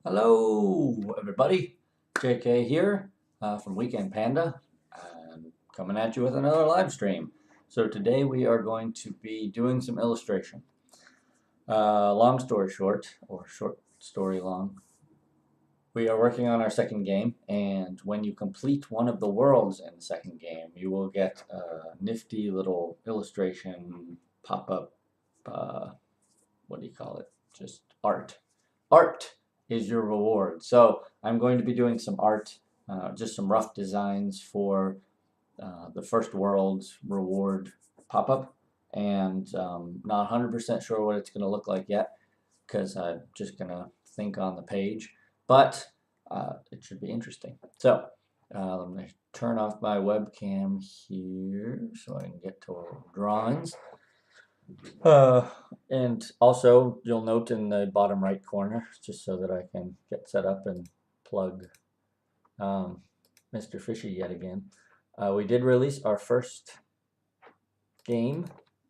Hello, everybody. JK here from Weekend Panda, and coming at you with another live stream. So today we are going to be doing some illustration. Long story short, or short story long, we are working on our second game, and when you complete one of the worlds in the second game, you will get a nifty little illustration pop-up. What do you call it? Just art. Art is your reward. So I'm going to be doing some art, just some rough designs for the first world's reward pop-up, and not 100% sure what it's going to look like yet because I'm just going to think on the page, but it should be interesting. So let me turn off my webcam here so I can get to drawings. And also, you'll note in the bottom right corner, just so that I can get set up and plug Mr. Fishy yet again. We did release our first game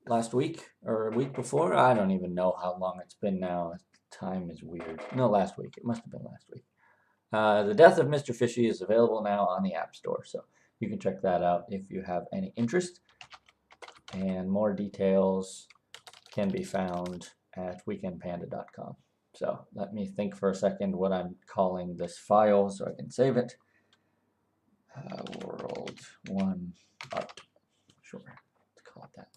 last week, or a week before. I don't even know how long it's been now. Time is weird. No, last week. It must have been last week. The Death of Mr. Fishy is available now on the App Store, so you can check that out if you have any interest. And more details can be found at weekendpanda.com. So let me think for a second what I'm calling this file so I can save it. World 1 art. Sure, let's call it that.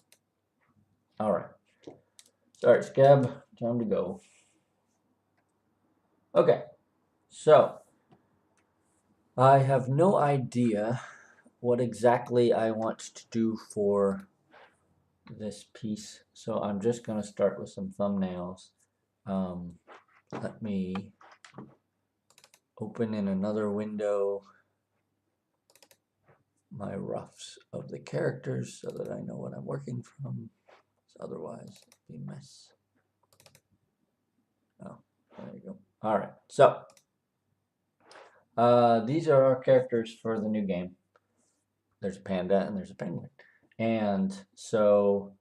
All right. Start scab. Time to go. Okay. So I have no idea what exactly I want to do for this piece, so I'm just going to start with some thumbnails. Let me open in another window my roughs of the characters so that I know what I'm working from. Otherwise, it'd be a mess. Oh, there you go. All right, so these are our characters for the new game. There's a panda and there's a penguin. And so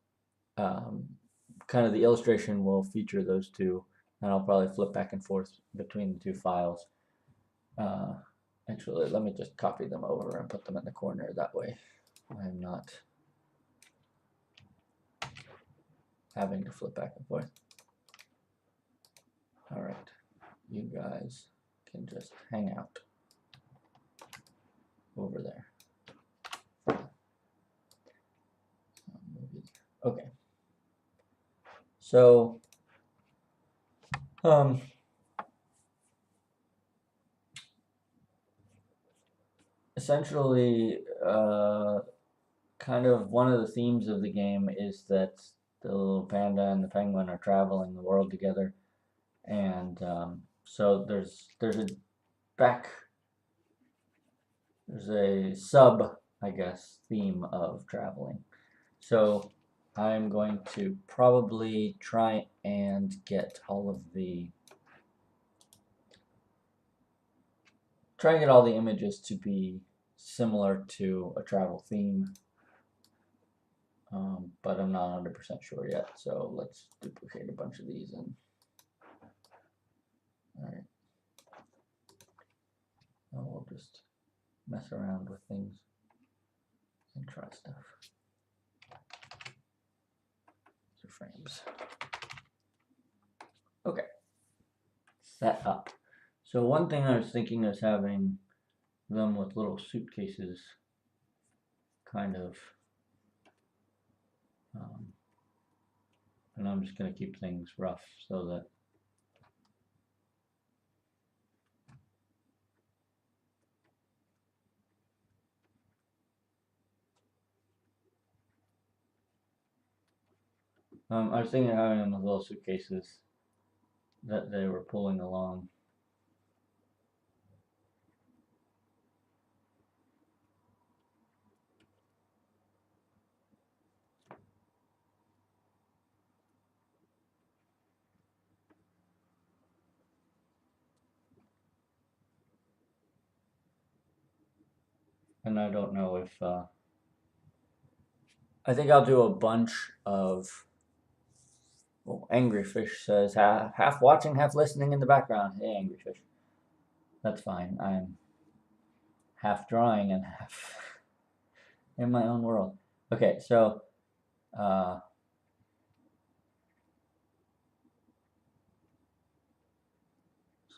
kind of the illustration will feature those two, and I'll probably flip back and forth between the two files. Actually, let me just copy them over and put them in the corner. That way I'm not having to flip back and forth. All right, you guys can just hang out over there. Okay. So, essentially, kind of one of the themes of the game is that the little panda and the penguin are traveling the world together, and so there's a sub, I guess, theme of traveling. So I'm going to probably try and get all the images to be similar to a travel theme, but I'm not 100% sure yet. So let's duplicate a bunch of these and all right. And we'll just mess around with things and try stuff. These are frames. Okay, set up. So one thing I was thinking is having them with little suitcases, kind of, and I'm just going to keep things rough so that I was thinking of having them with little suitcases that they were pulling along. And I don't know if I think I'll do a bunch of Oh, Angry Fish says, half watching, half listening in the background. Hey, Angry Fish. That's fine. I'm half drawing and half in my own world. Okay, so I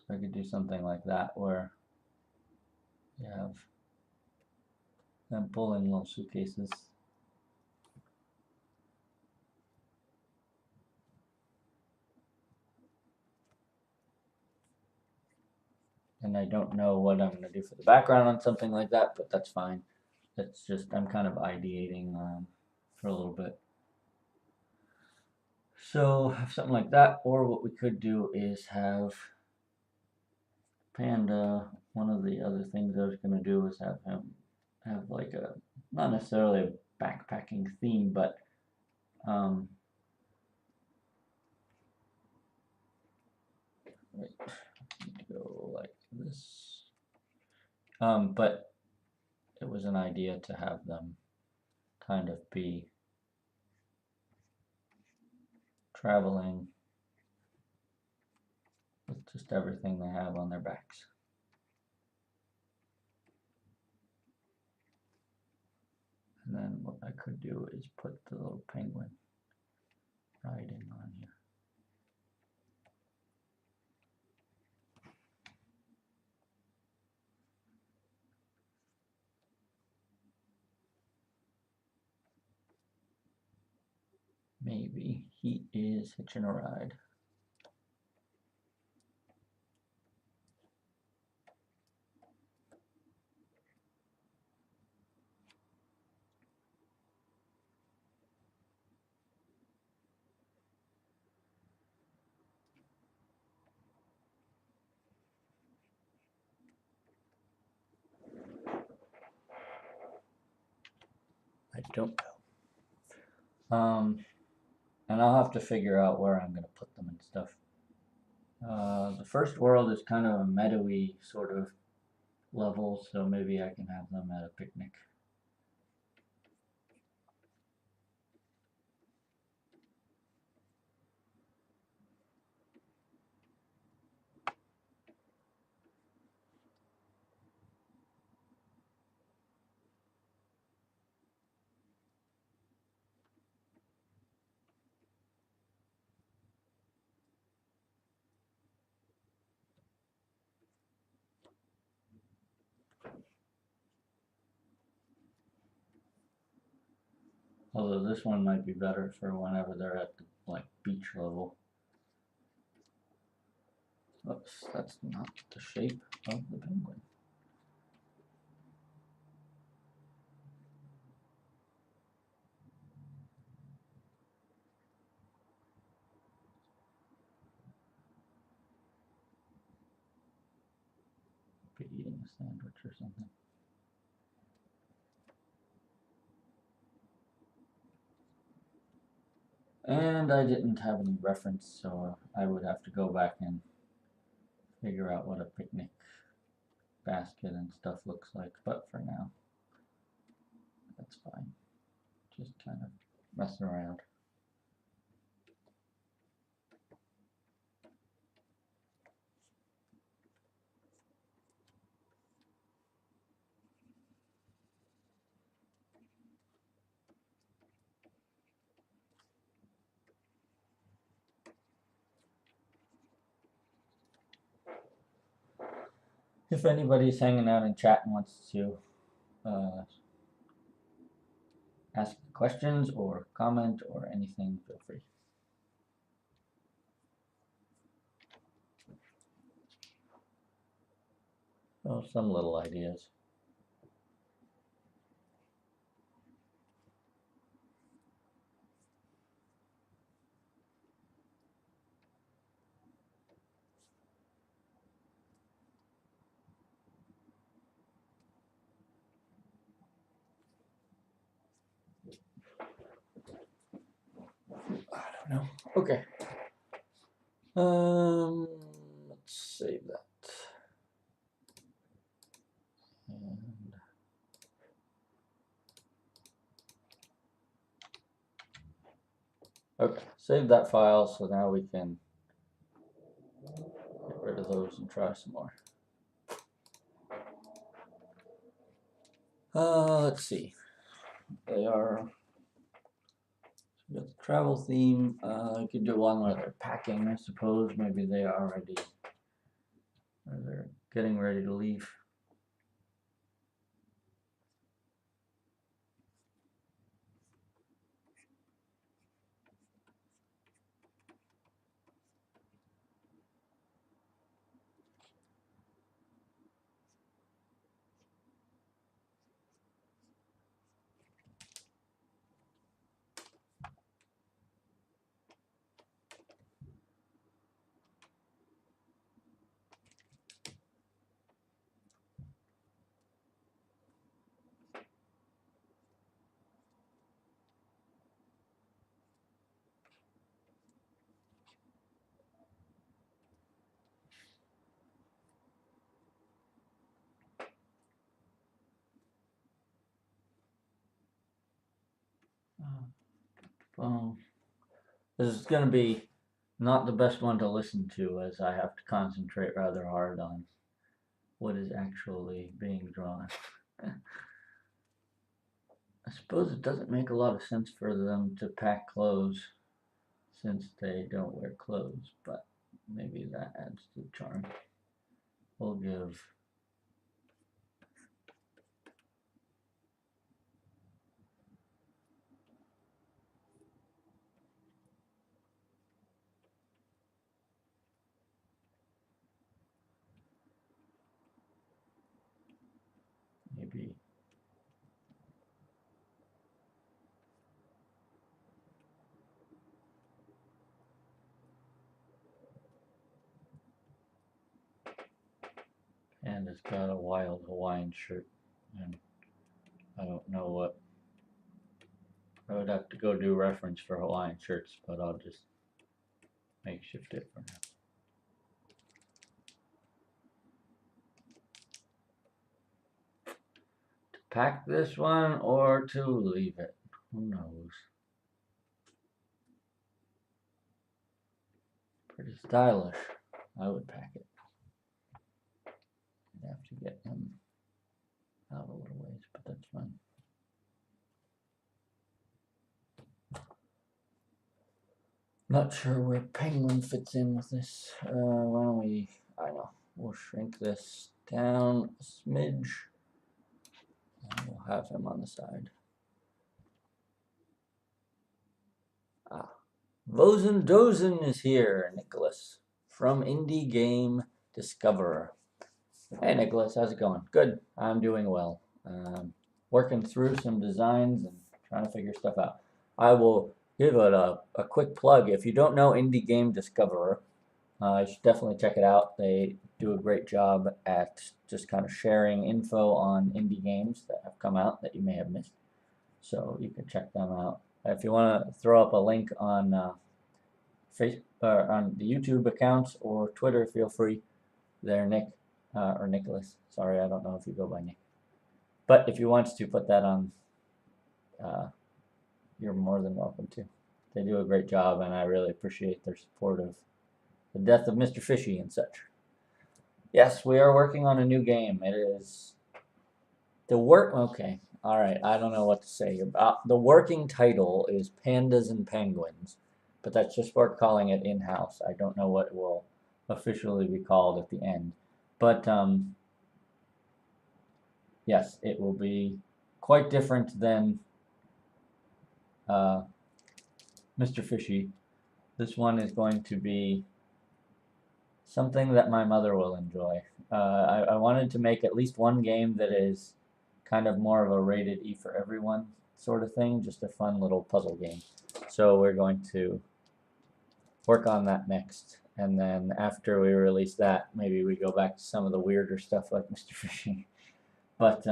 could do something like that where you have them pulling little suitcases. And I don't know what I'm going to do for the background on something like that, but that's fine. That's just, I'm kind of ideating for a little bit. So have something like that, or what we could do is have Panda. One of the other things I was going to do is have him have like a, not necessarily a backpacking theme, but wait, go like this. But it was an idea to have them kind of be traveling with just everything they have on their backs. And then what I could do is put the little penguin riding on here. Maybe he is hitching a ride. I don't know. And I'll have to figure out where I'm going to put them and stuff. The first world is kind of a meadowy sort of level, so maybe I can have them at a picnic. Although this one might be better for whenever they're at the beach level. Oops, that's not the shape of the penguin. Be eating a sandwich or something. And I didn't have any reference, so I would have to go back and figure out what a picnic basket and stuff looks like. But for now, that's fine. Just kind of messing around. If anybody's hanging out in chat and wants to ask questions or comment or anything, feel free. Oh, some little ideas. I don't know. Okay. Let's save that. And Okay, save that file so now we can get rid of those and try some more. Let's see. They are. We got the travel theme. You could do one where they're packing, I suppose. Maybe they are already. Or they're getting ready to leave. Well, this is going to be not the best one to listen to, as I have to concentrate rather hard on what is actually being drawn. I suppose it doesn't make a lot of sense for them to pack clothes since they don't wear clothes, but maybe that adds to the charm. We'll give maybe Panda's got a wild Hawaiian shirt, and I don't know what. I would have to go do reference for Hawaiian shirts, but I'll just makeshift it for now. To pack this one or to leave it, who knows? Pretty stylish. I would pack it. I'd have to get him out a little ways, but that's fine. Not sure where Penguin fits in with this. Why don't we, I know, we'll shrink this down a smidge. And we'll have him on the side. Ah, Vozen Dozen is here, Nicholas, from Indie Game Discoverer. Hey Nicholas, how's it going? Good, I'm doing well. Working through some designs and trying to figure stuff out. I will give it a quick plug. If you don't know Indie Game Discoverer, you should definitely check it out. They do a great job at just kind of sharing info on indie games that have come out that you may have missed. So you can check them out. If you want to throw up a link on Facebook or on the YouTube accounts or Twitter, feel free. There, Nick or Nicholas. Sorry, I don't know if you go by Nick. But if you want to put that on, you're more than welcome to. They do a great job, and I really appreciate their support of the death of Mr. Fishy and such. Yes, we are working on a new game. It is the work. Okay, all right. I don't know what to say about the working title is Pandas and Penguins, but that's just we're calling it in house. I don't know what it will officially be called at the end, but yes, it will be quite different than Mr. Fishy. This one is going to be something that my mother will enjoy. I wanted to make at least one game that is kind of more of a rated E for everyone sort of thing, just a fun little puzzle game. So we're going to work on that next. And then after we release that, maybe we go back to some of the weirder stuff like Mr. Fishy. But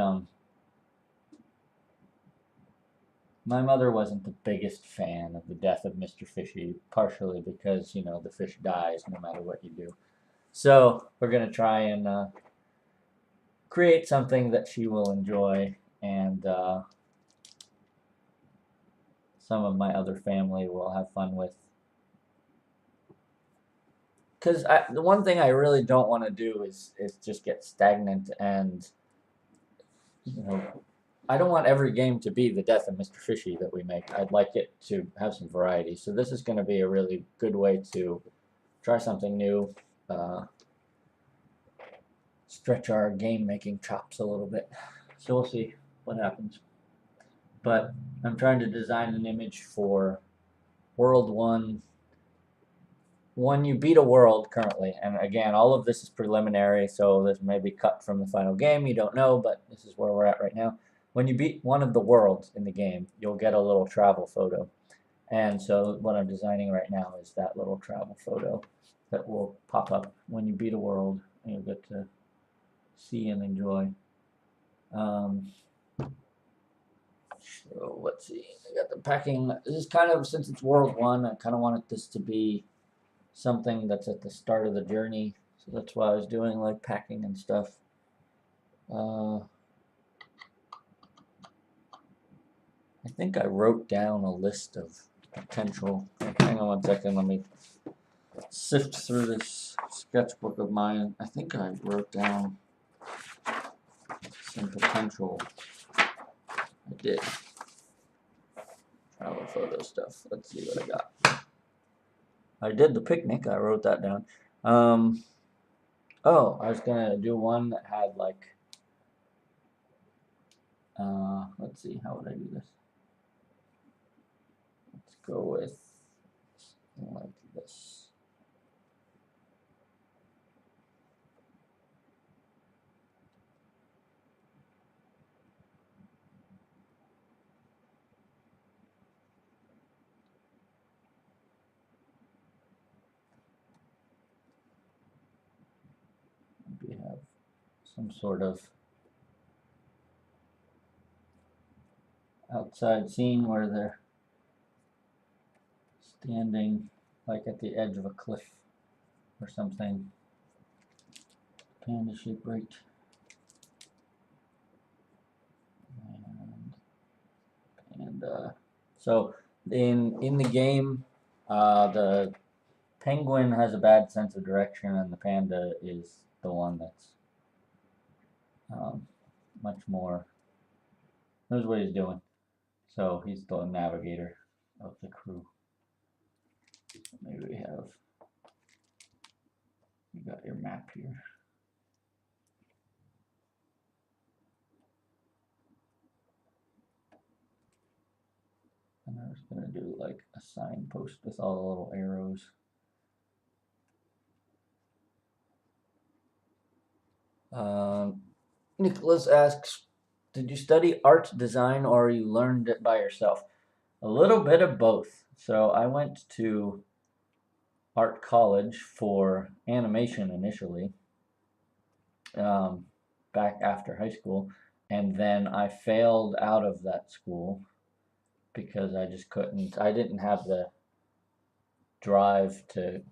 my mother wasn't the biggest fan of the death of Mr. Fishy, partially because, you know, the fish dies no matter what you do. So we're going to try and create something that she will enjoy and some of my other family will have fun with. Because the one thing I really don't want to do is just get stagnant, and I don't want every game to be the death of Mr. Fishy that we make. I'd like it to have some variety. So this is going to be a really good way to try something new, stretch our game making chops a little bit. So we'll see what happens. But I'm trying to design an image for World 1. When you beat a world currently, and again, all of this is preliminary, so this may be cut from the final game, you don't know, but this is where we're at right now. When you beat one of the worlds in the game, you'll get a little travel photo. And so what I'm designing right now is that little travel photo that will pop up when you beat a world, and you'll get to see and enjoy. So let's see, I got the packing. This is kind of, since it's World 1, I kind of wanted this to be something that's at the start of the journey, so that's why I was doing like packing and stuff. I think I wrote down a list of potential. Hang on one second, let me sift through this sketchbook of mine. I think I wrote down some potential. I did. Travel photo stuff. Let's see what I got. I did the picnic. I wrote that down. Oh, I was gonna do one that had like. Let's see. How would I do this? Let's go with something like this. Maybe have some sort of outside scene where they're standing like at the edge of a cliff or something. Panda shape right. And so in the game, the penguin has a bad sense of direction, and the panda is the one that's much more knows what he's doing. So he's the navigator of the crew. Maybe we got your map here. And I was gonna do like a signpost with all the little arrows. Nicholas asks, did you study art design or you learned it by yourself? A little bit of both. So I went to art college for animation initially, back after high school, and then I failed out of that school because I just couldn't, I didn't have the drive to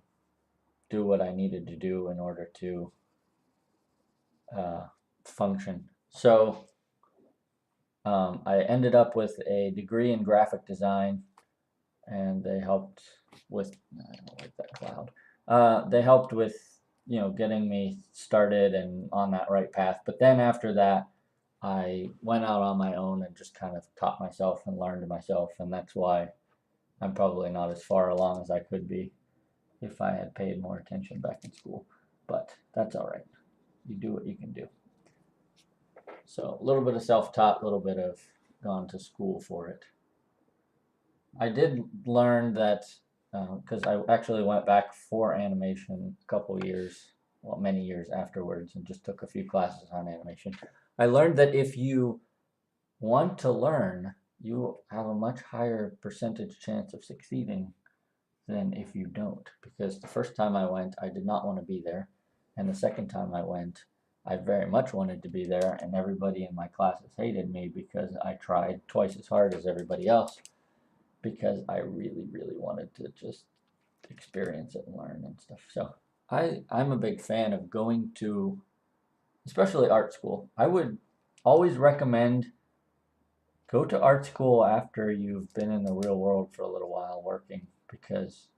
do what I needed to do in order to function. So I ended up with a degree in graphic design, and they helped with, I don't like that cloud. They helped with, getting me started and on that right path. But then after that, I went out on my own and just kind of taught myself and learned myself, and that's why I'm probably not as far along as I could be if I had paid more attention back in school. But that's all right. You do what you can do. So a little bit of self-taught, a little bit of gone to school for it. I did learn that, because I actually went back for animation a couple years, well, many years afterwards, and just took a few classes on animation. I learned that if you want to learn, you have a much higher percentage chance of succeeding than if you don't. Because the first time I went, I did not want to be there. And the second time I went, I very much wanted to be there, and everybody in my classes hated me because I tried twice as hard as everybody else, because I really, really wanted to just experience it and learn and stuff. So I'm a big fan of going to, especially art school. I would always recommend Go to art school after you've been in the real world for a little while working, because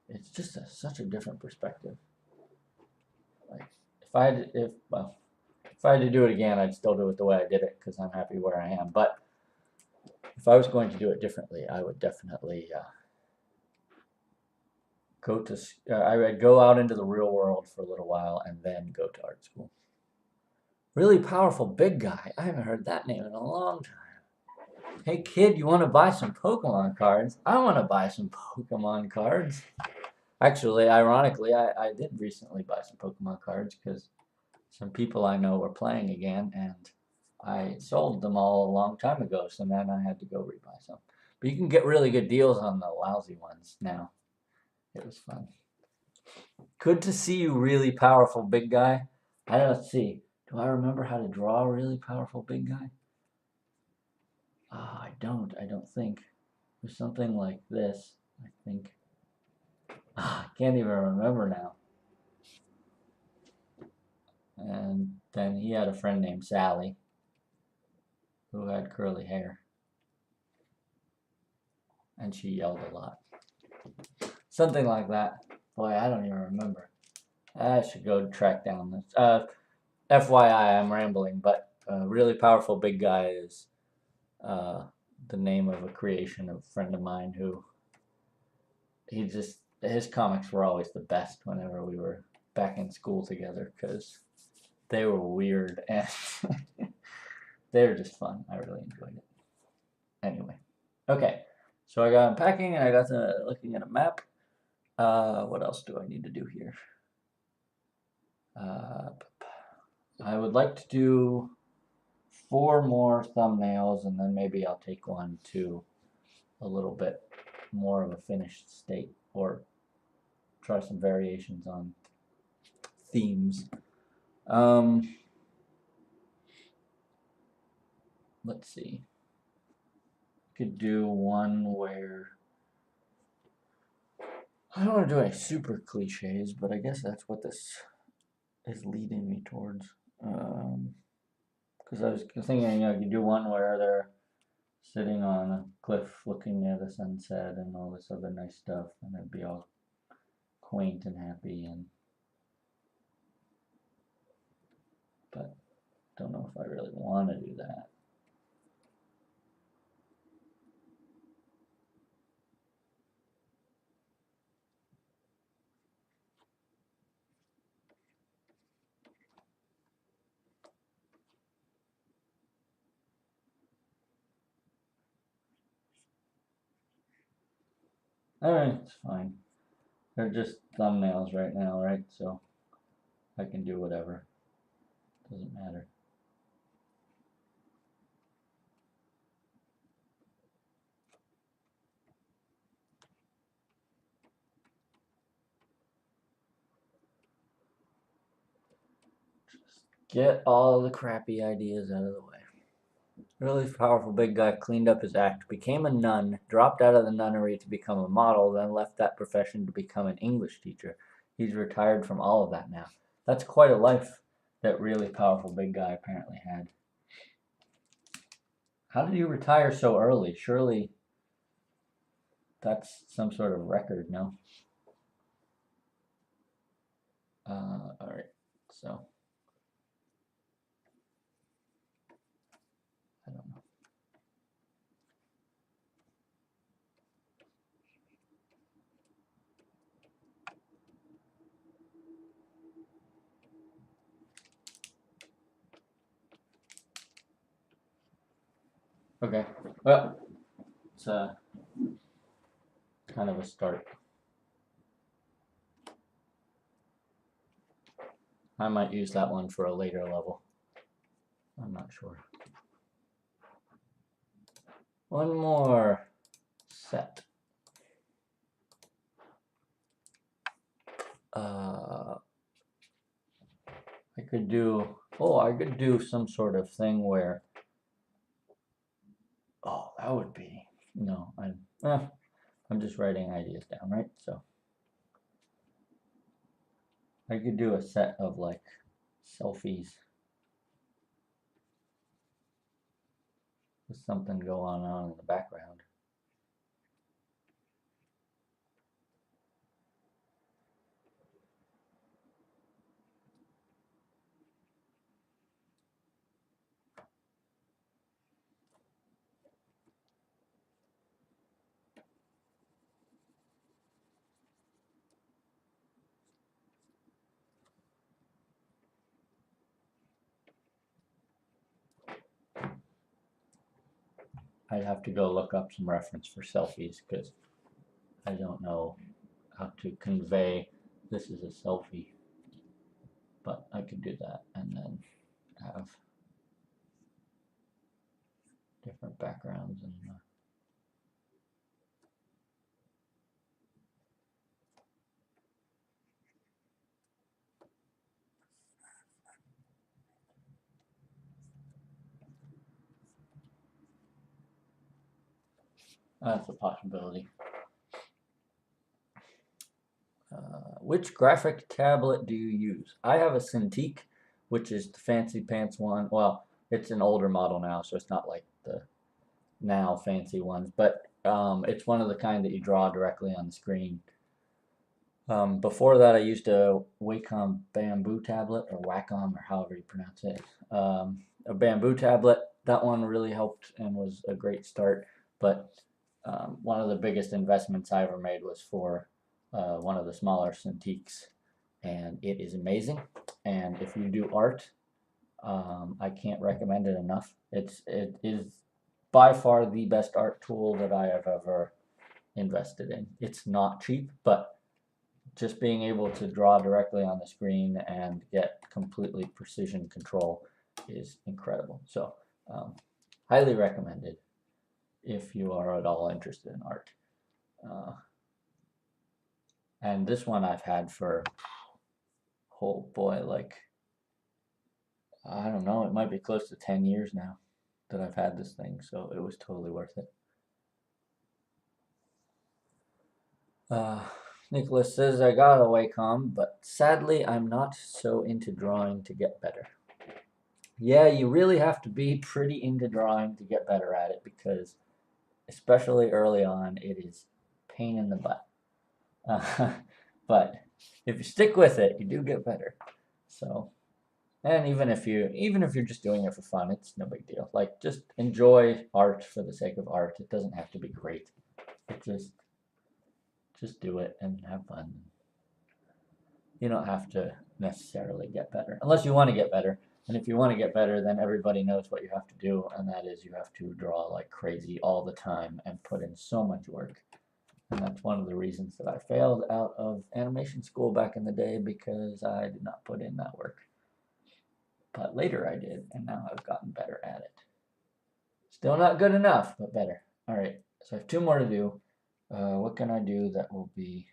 it's just such a different perspective. Like if I had, if I had to do it again, I'd still do it the way I did it because I'm happy where I am. But if I was going to do it differently, I would definitely I would go out into the real world for a little while and then go to art school. Really powerful big guy. I haven't heard that name in a long time. Hey kid, you want to buy some Pokemon cards? I want to buy some Pokemon cards. Actually, ironically, I did recently buy some Pokemon cards because some people I know were playing again, and I sold them all a long time ago, so then I had to go rebuy some. But you can get really good deals on the lousy ones now. It was fun. Good to see you, really powerful big guy. Let's see. Do I remember how to draw a really powerful big guy? I don't think. There's something like this, I think. I can't even remember now. And then he had a friend named Sally who had curly hair. And she yelled a lot. Something like that. Boy, I don't even remember. I should go track down this. FYI, I'm rambling, but really powerful big guy is the name of a creation of a friend of mine who his comics were always the best whenever we were back in school together because they were weird and they were just fun. I really enjoyed it. Anyway, okay. So I got unpacking and I got to looking at a map. What else do I need to do here? I would like to do 4 more thumbnails and then maybe I'll take one to a little bit more of a finished state or try some variations on themes. Let's see. Could do one where I don't want to do any super cliches, but I guess that's what this is leading me towards. Because I was thinking, I could do one where they're sitting on a cliff looking at the sunset and all this other nice stuff, and it'd be all quaint and happy. But don't know if I really want to do that. Alright, it's fine. They're just thumbnails right now, right? So I can do whatever. Doesn't matter. Just get all the crappy ideas out of the way. Really powerful big guy cleaned up his act, became a nun, dropped out of the nunnery to become a model, then left that profession to become an English teacher. He's retired from all of that now. That's quite a life that really powerful big guy apparently had. How did you retire so early? Surely that's some sort of record, no? Alright, so I don't know. Okay, well, it's kind of a start. I might use that one for a later level. I'm not sure. One more set. I could do, I could do some sort of thing where, that would be, no, I'm just writing ideas down, right? So I could do a set of like selfies. with something going on in the background. I'd have to go look up some reference for selfies because I don't know how to convey this is a selfie, but I could do that and then have different backgrounds and that's a possibility. Which graphic tablet do you use? I have a Cintiq, which is the fancy pants one. Well, it's an older model now, so it's not like the now fancy ones, but it's one of the kind that you draw directly on the screen. Before that, I used a Wacom bamboo tablet, or Wacom, or however you pronounce it. A bamboo tablet. That one really helped and was a great start. But one of the biggest investments I ever made was for one of the smaller Cintiqs, and it is amazing. And if you do art, I can't recommend it enough. It is by far the best art tool that I have ever invested in. It's not cheap, but just being able to draw directly on the screen and get completely precision control is incredible. So highly recommended if you are at all interested in art. And this one I've had for, oh boy, like, I don't know, it might be close to 10 years now that I've had this thing, so it was totally worth it. Nicholas says, I got a Wacom, but sadly I'm not so into drawing to get better. Yeah, you really have to be pretty into drawing to get better at it because, especially early on, it is pain in the butt. But if you stick with it, you do get better. So, and even if you're just doing it for fun, it's no big deal. Like, just enjoy art for the sake of art. It doesn't have to be great. It just do it and have fun. You don't have to necessarily get better unless you want to get better. And if you want to get better, then everybody knows what you have to do, and that is you have to draw like crazy all the time and put in so much work. And that's one of the reasons that I failed out of animation school back in the day, because I did not put in that work. But later I did, and now I've gotten better at it. Still not good enough, but better. All right, so I have two more to do. What can I do that will be...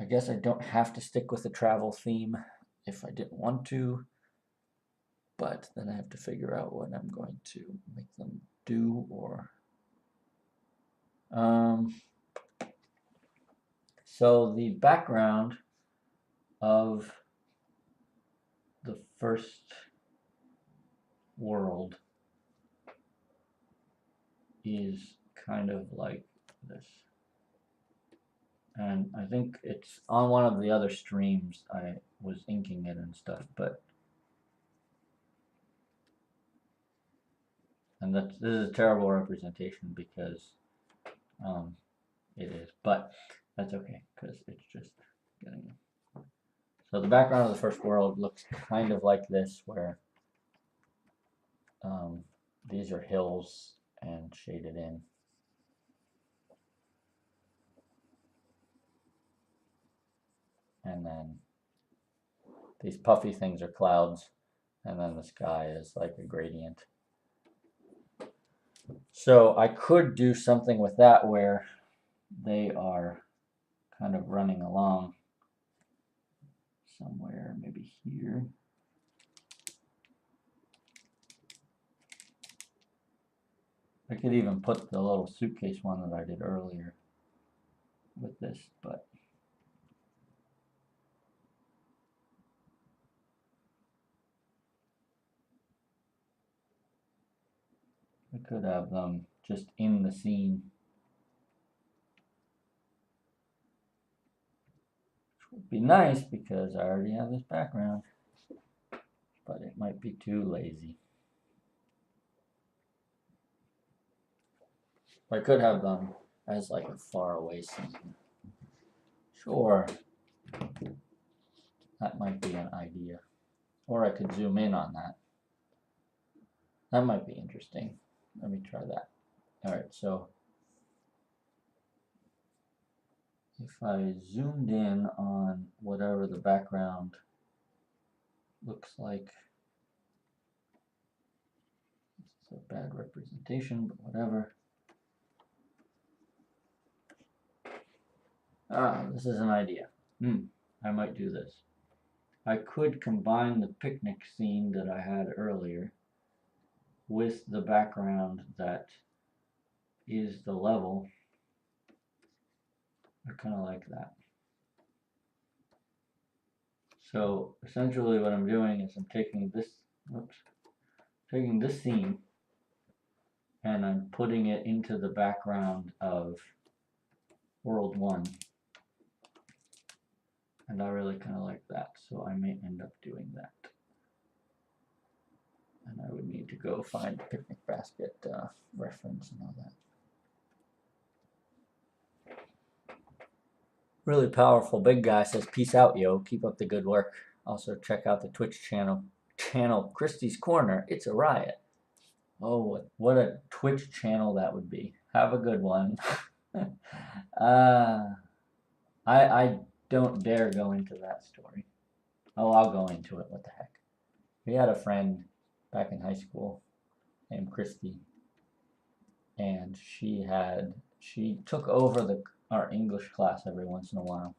I guess I don't have to stick with the travel theme if I didn't want to, but then I have to figure out what I'm going to make them do, or... So the background of the first world is kind of like this. And I think it's on one of the other streams I was inking it and stuff, but this is a terrible representation because it is, but that's okay because it's just getting it. So the background of the first world looks kind of like this, where these are hills and shaded in. And then these puffy things are clouds, and then the sky is like a gradient. So I could do something with that where they are kind of running along somewhere, maybe here. I could even put the little suitcase one that I did earlier with this, but I could have them just in the scene. Which would be nice because I already have this background. But it might be too lazy. I could have them as like a faraway scene. Sure. That might be an idea. Or I could zoom in on that. That might be interesting. Let me try that. Alright, so if I zoomed in on whatever the background looks like, it's a bad representation, but whatever. This is an idea. I might do this. I could combine the picnic scene that I had earlier with the background that is the level. I kind of like that. So essentially what I'm doing is I'm taking this scene and I'm putting it into the background of World 1. And I really kind of like that, so I may end up doing that. And I would need to go find the picnic basket reference and all that. Really powerful big guy says, peace out, yo. Keep up the good work. Also check out the Twitch channel Christie's Corner. It's a riot. Oh, what a Twitch channel that would be. Have a good one. I don't dare go into that story. Oh, I'll go into it. What the heck? We had a friend back in high school named Christy, and she took over our English class every once in a while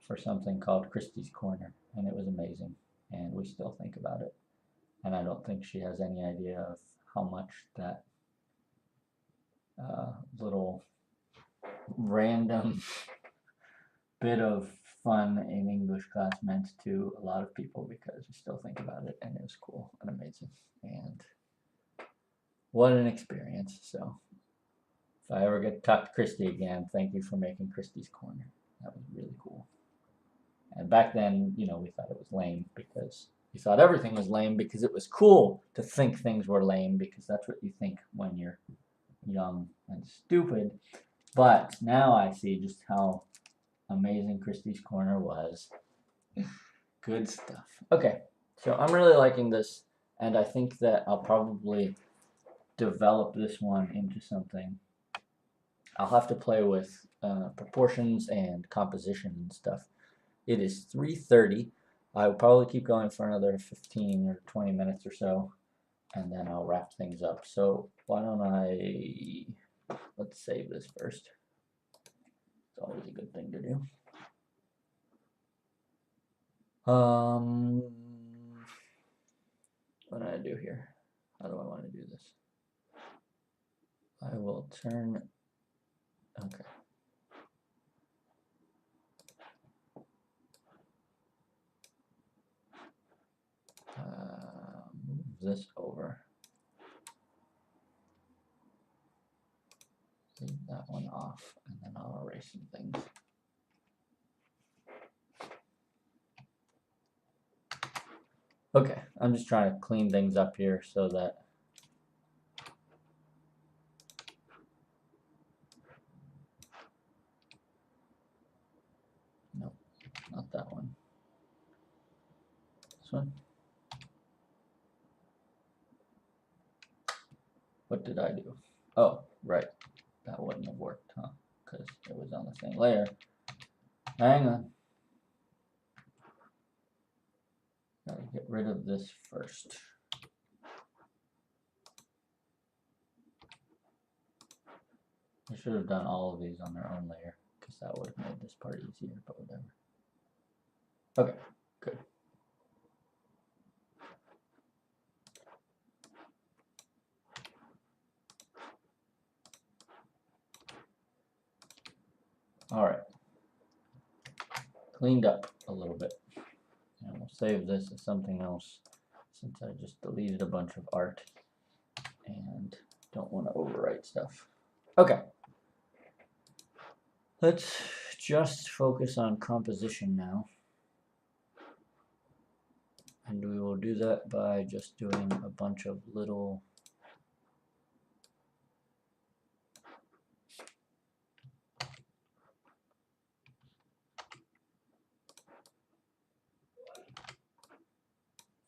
for something called Christie's Corner, and it was amazing, and we still think about it. And I don't think she has any idea of how much that little random bit of fun in English class meant to a lot of people, because we still think about it, and it was cool and amazing, and what an experience. So if I ever get to talk to Christy again, thank you for making Christie's Corner. That was really cool. And back then, we thought it was lame because we thought everything was lame, because it was cool to think things were lame, because that's what you think when you're young and stupid. But now I see just how amazing Christie's Corner was. Good stuff. Okay, so I'm really liking this, and I think that I'll probably develop this one into something. I'll have to play with proportions and composition and stuff. It is 3:30. I'll probably keep going for another 15 or 20 minutes or so, and then I'll wrap things up. So why don't let's save this first. It's always a good thing to do. What do I do here? How do I want to do this? I will turn, okay. Move this over. Leave that one off, and then I'll erase some things. Okay, I'm just trying to clean things up here so that no, not that one. This one. What did I do? Oh, right. That wouldn't have worked, huh? Because it was on the same layer. Hang on. Gotta get rid of this first. I should have done all of these on their own layer, because that would have made this part easier, but whatever. Okay, good. All right. Cleaned up a little bit. And we'll save this as something else, since I just deleted a bunch of art. And don't want to overwrite stuff. Okay. Let's just focus on composition now. And we will do that by just doing a bunch of little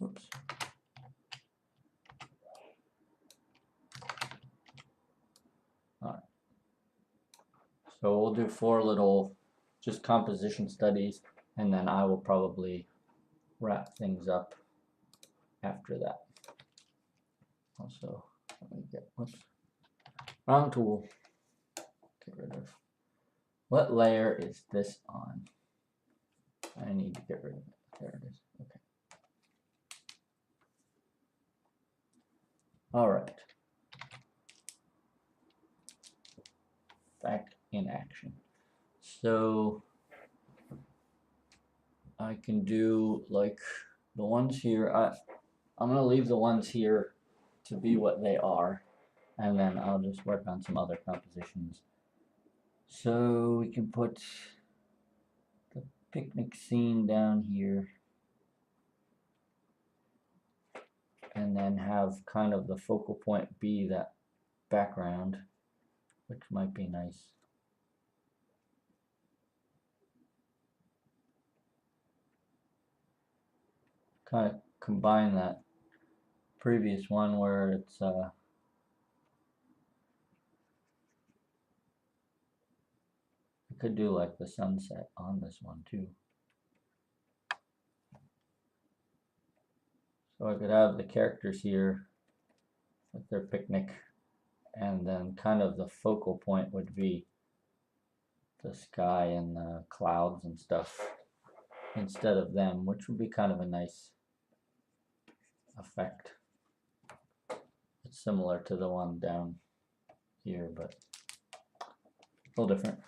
oops. All right. So we'll do 4 little just composition studies, and then I will probably wrap things up after that. Also, let me get, whoops, wrong tool. Get rid of. What layer is this on? I need to get rid of it. There it is. Okay. All right. Back in action. So I can do like the ones here. I'm going to leave the ones here to be what they are, and then I'll just work on some other compositions. So we can put the picnic scene down here, and then have kind of the focal point be that background, which might be nice. Kind of combine that previous one where it's I could do like the sunset on this one too. So I could have the characters here with their picnic, and then kind of the focal point would be the sky and the clouds and stuff instead of them, which would be kind of a nice effect. It's similar to the one down here, but a little different.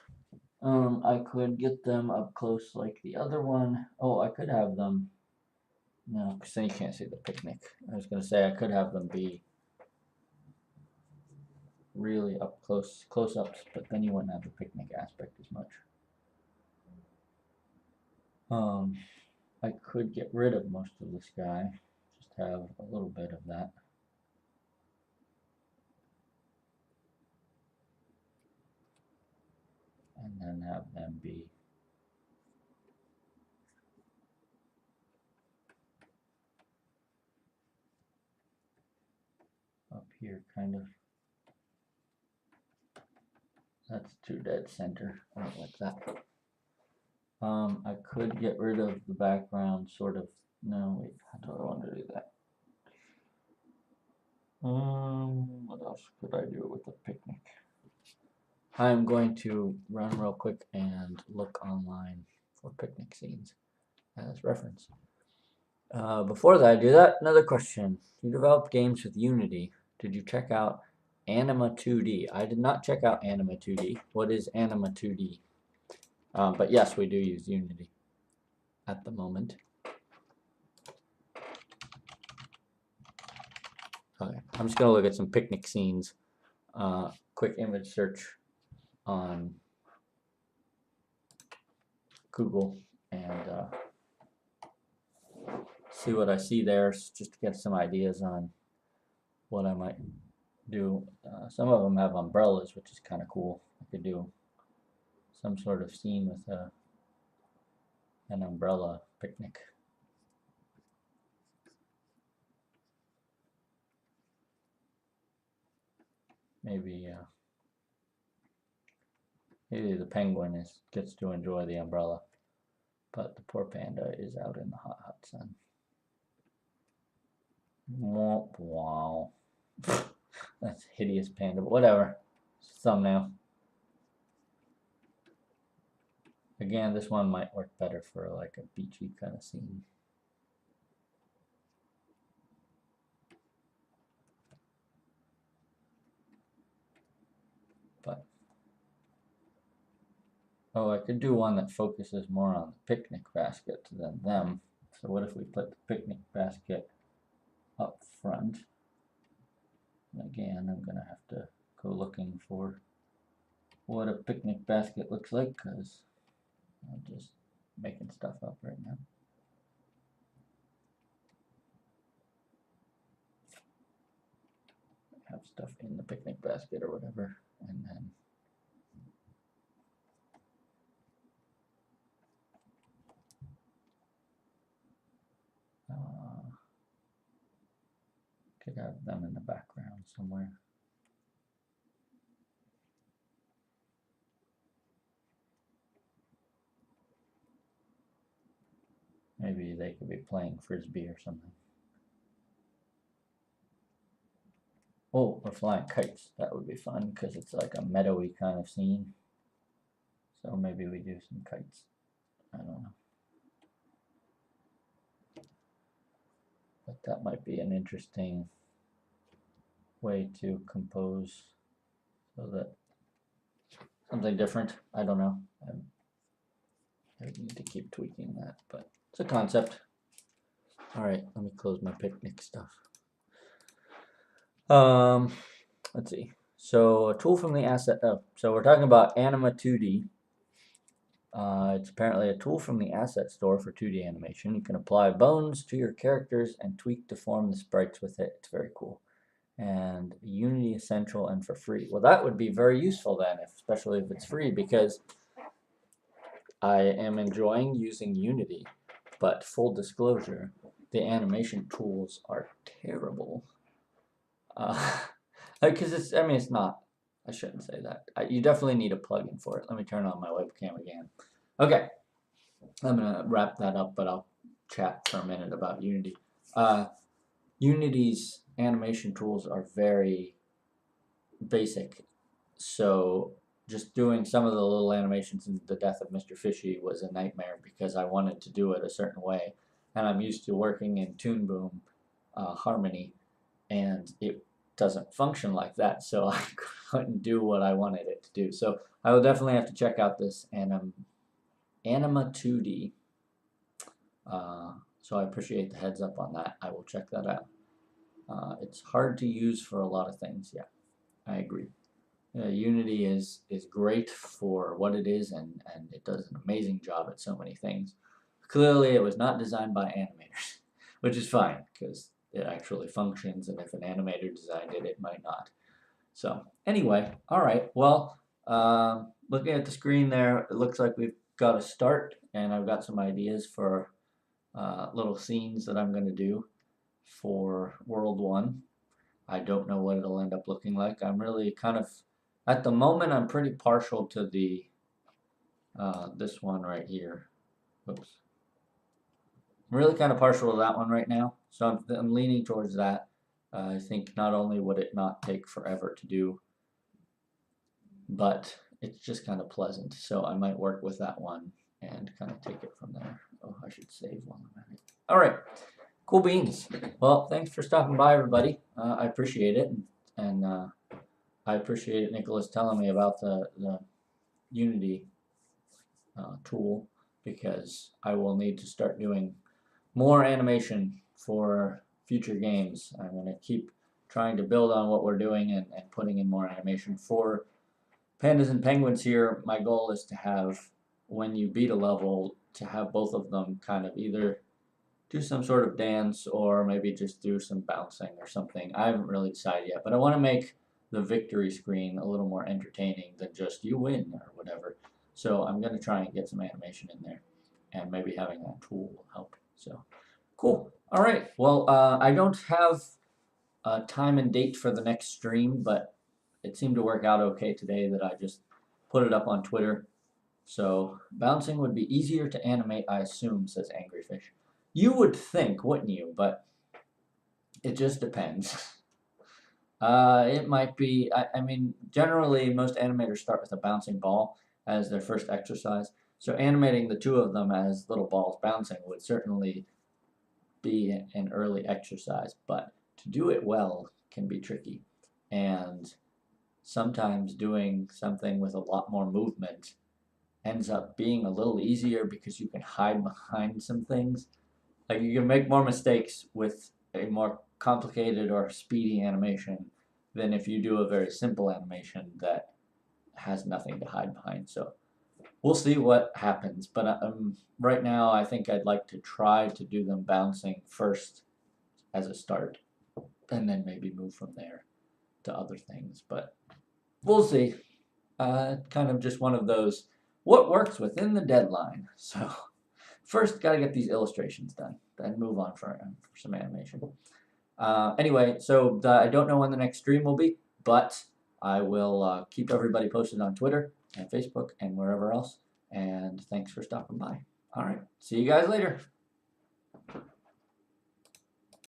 I could get them up close like the other one. Oh, I could have them, no, because then you can't see the picnic. I was going to say I could have them be really up close-ups, but then you wouldn't have the picnic aspect as much. I could get rid of most of the sky, just have a little bit of that. And then have them be up here, kind of. That's too dead center. I don't like that. I could get rid of the background, sort of. No, wait, how do I want to do that? What else could I do with the picnic? I'm going to run real quick and look online for picnic scenes as reference. Before that I do that, another question. You developed games with Unity. Did you check out Anima 2D? I did not check out Anima 2D. What is Anima 2D? But yes, we do use Unity at the moment. Okay, I'm just going to look at some picnic scenes. Quick image search on Google and see what I see there, just to get some ideas on what I might do. Some of them have umbrellas, which is kind of cool. I could do some sort of scene with an umbrella picnic. Maybe maybe the penguin gets to enjoy the umbrella, but the poor panda is out in the hot, hot sun. Wow. That's hideous panda, but whatever. Thumbnail. Again, this one might work better for like a beachy kind of scene. But oh, I could do one that focuses more on the picnic basket than them. So what if we put the picnic basket up front Again, I'm going to have to go looking for what a picnic basket looks like, because I'm just making stuff up right now. Have stuff in the picnic basket or whatever, and then could have them in the background somewhere. Maybe they could be playing frisbee or something. Oh, we're flying kites. That would be fun because it's like a meadowy kind of scene. So maybe we do some kites. I don't know. But that might be an interesting way to compose so that something different. I don't know. I need to keep tweaking that, but it's a concept. All right, let me close my picnic stuff. Let's see. So a tool from the asset. Oh, so we're talking about Anima 2D. It's apparently a tool from the asset store for 2D animation. You can apply bones to your characters and tweak to form the sprites with it. It's very cool. And Unity Essential and for free. Well, that would be very useful then, especially if it's free, because I am enjoying using Unity, but full disclosure, the animation tools are terrible. Because it's not, I shouldn't say that. You definitely need a plugin for it. Let me turn on my webcam again. Okay, I'm going to wrap that up, but I'll chat for a minute about Unity. Unity's animation tools are very basic, so just doing some of the little animations in The Death of Mr. Fishy was a nightmare because I wanted to do it a certain way, and I'm used to working in Toon Boom Harmony, and it doesn't function like that, so I couldn't do what I wanted it to do. So I will definitely have to check out this Anima 2D. So I appreciate the heads up on that. I will check that out. It's hard to use for a lot of things. Yeah, I agree. Unity is great for what it is, and it does an amazing job at so many things. Clearly, it was not designed by animators, which is fine because it actually functions, and if an animator designed it, it might not. So anyway, all right. Well, looking at the screen there, it looks like we've got a start, and I've got some ideas for little scenes that I'm going to do for World 1. I don't know what it'll end up looking like. I'm really kind of, at the moment, I'm pretty partial to the this one right here. Oops. I'm really kind of partial to that one right now, so I'm leaning towards that. I think not only would it not take forever to do, but it's just kind of pleasant, so I might work with that one and kind of take it from there. Oh, I should save one a minute. All right, cool beans. Well, thanks for stopping by, everybody. I appreciate it, and I appreciate Nicholas telling me about the Unity tool, because I will need to start doing more animation for future games. I'm going to keep trying to build on what we're doing and putting in more animation. For Pandas and Penguins here, my goal is to have, when you beat a level, to have both of them kind of either do some sort of dance or maybe just do some bouncing or something. I haven't really decided yet, but I want to make the victory screen a little more entertaining than just you win or whatever. So I'm going to try and get some animation in there, and maybe having that tool will help. So cool. All right. Well, I don't have a time and date for the next stream, but it seemed to work out okay today that I just put it up on Twitter. So bouncing would be easier to animate, I assume, says Angry Fish. You would think, wouldn't you? But it just depends. It might be, I mean, generally most animators start with a bouncing ball as their first exercise. So animating the two of them as little balls bouncing would certainly be an early exercise, but to do it well can be tricky. And sometimes doing something with a lot more movement ends up being a little easier because you can hide behind some things. Like, you can make more mistakes with a more complicated or speedy animation than if you do a very simple animation that has nothing to hide behind. So we'll see what happens. But right now, I think I'd like to try to do them bouncing first as a start, and then maybe move from there to other things. But we'll see. Kind of just one of those, what works within the deadline. So first, got to get these illustrations done, then move on for some animation. Anyway, so I don't know when the next stream will be, but I will keep everybody posted on Twitter and Facebook and wherever else. And thanks for stopping by. All right, see you guys later.